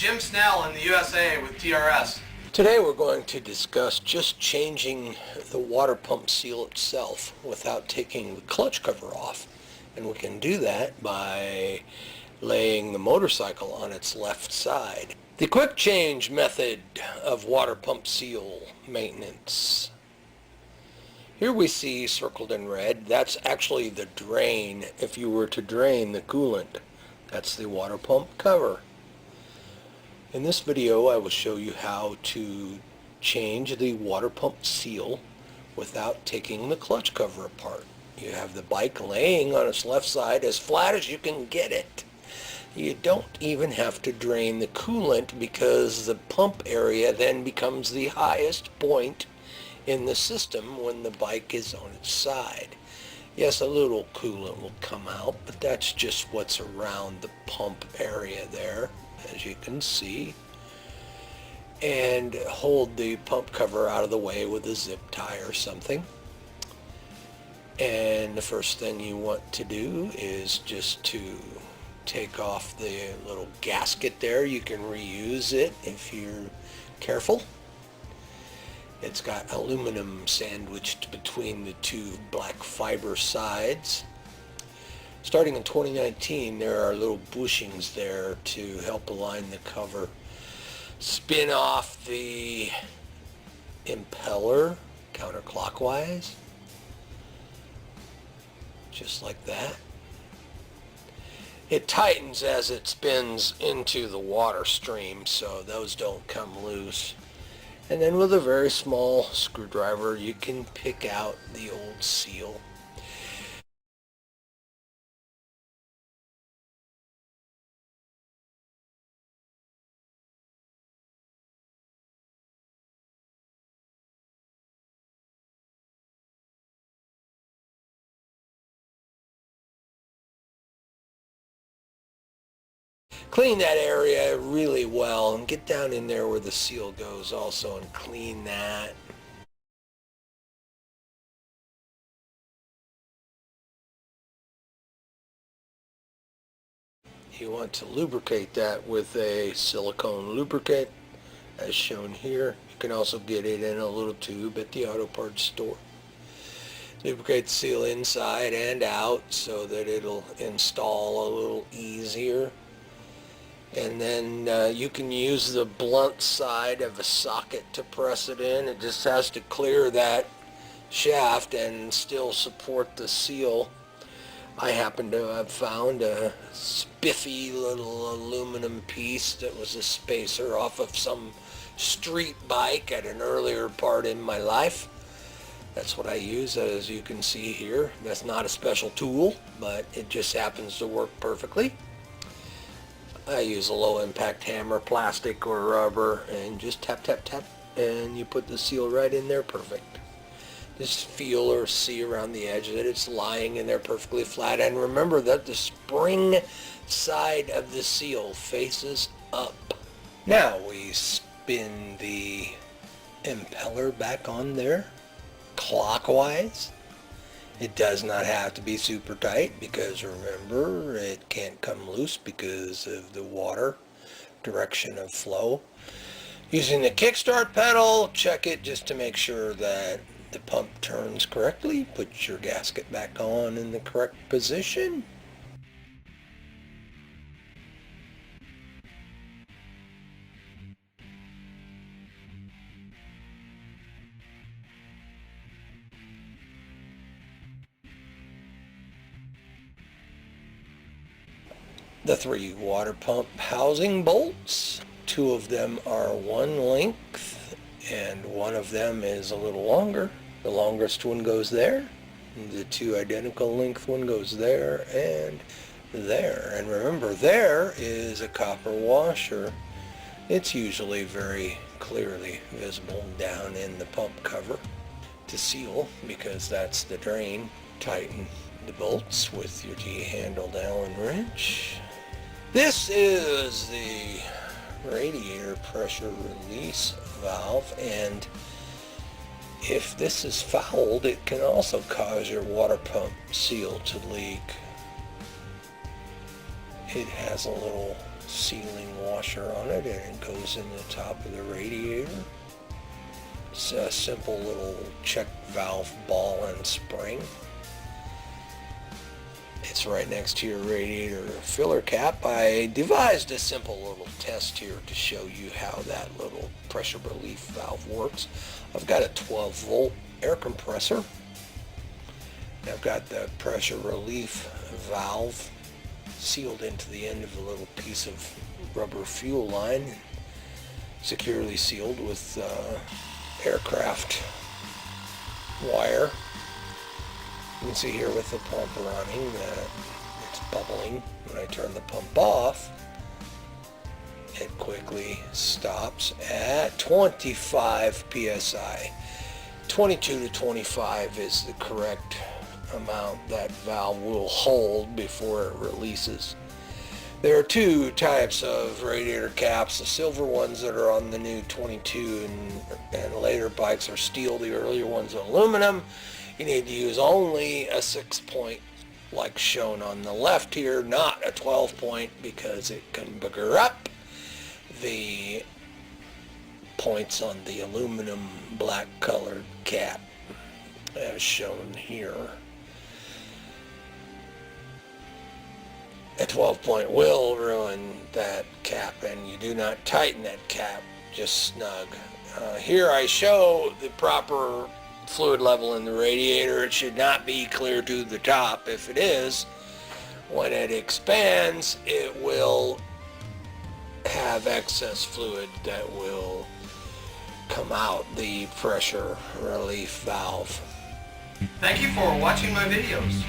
Jim Snell in the USA with TRS. Today we're going to discuss just changing the water pump seal itself without taking the clutch cover off. And we can do that by laying the motorcycle on its left side. The quick change method of water pump seal maintenance. Here we see circled in red, that's actually the drain. If you were to drain the coolant, that's the water pump cover. In this video I will show you how to change the water pump seal without taking the clutch cover apart. You have the bike laying on its left side as flat as you can get it. You don't even have to drain the coolant because the pump area then becomes the highest point in the system when the bike is on its side. Yes, a little coolant will come out, but that's just what's around the pump area there, as you can see. And hold the pump cover out of the way with a zip tie or something. And the first thing you want to do is just to take off the little gasket there. You can reuse it if you're careful. It's got aluminum sandwiched between the two black fiber sides. Starting in 2019, there are little bushings there to help align the cover. Spin off the impeller counterclockwise, just like that. It tightens as it spins into the water stream, so those don't come loose. And then with a very small screwdriver, you can pick out the old seal. Clean that area really well and get down in there where the seal goes also and clean that. You want to lubricate that with a silicone lubricant as shown here. You can also get it in a little tube at the auto parts store. Lubricate the seal inside and out so that it'll install a little easier. And then you can use the blunt side of a socket to press it in. It just has to clear that shaft and still support the seal. I happen to have found a spiffy little aluminum piece that was a spacer off of some street bike at an earlier part in my life. That's what I use, as you can see here. That's not a special tool, but it just happens to work perfectly. I use a low impact hammer, plastic or rubber, and just tap, tap, tap, and you put the seal right in there perfect. Just feel or see around the edge that it's lying in there perfectly flat. And remember that the spring side of the seal faces up. Now we spin the impeller back on there clockwise. It does not have to be super tight because remember it can't come loose because of the water direction of flow. Using the kickstart pedal, check it just to make sure that the pump turns correctly. Put your gasket back on in the correct position. The 3 water pump housing bolts, 2 of them are one length and one of them is a little longer. The longest one goes there, the 2 identical length one goes there and there. And remember, there is a copper washer. It's usually very clearly visible down in the pump cover. To seal, because that's the drain, tighten the bolts with your T-handled Allen wrench. This is the radiator pressure release valve, and if this is fouled, it can also cause your water pump seal to leak. It has a little sealing washer on it, and it goes in the top of the radiator. It's a simple little check valve ball and spring. It's right next to your radiator filler cap. I devised a simple little test here to show you how that little pressure relief valve works. I've got a 12 volt air compressor. I've got the pressure relief valve sealed into the end of a little piece of rubber fuel line, securely sealed with aircraft wire. You can see here with the pump running that it's bubbling. When I turn the pump off, it quickly stops at 25 psi. 22 to 25 is the correct amount that valve will hold before it releases. There are two types of radiator caps. The silver ones that are on the new 22 and later bikes are steel. The earlier ones are aluminum. You need to use only a 6-point like shown on the left here, not a 12-point, because it can booger up the points on the aluminum black colored cap as shown here. A 12-point will ruin that cap, and you do not tighten that cap, just snug. Here I show the proper fluid level in the radiator. It should not be clear to the top. If it is, when it expands, it will have excess fluid that will come out the pressure relief valve. Thank you for watching my videos.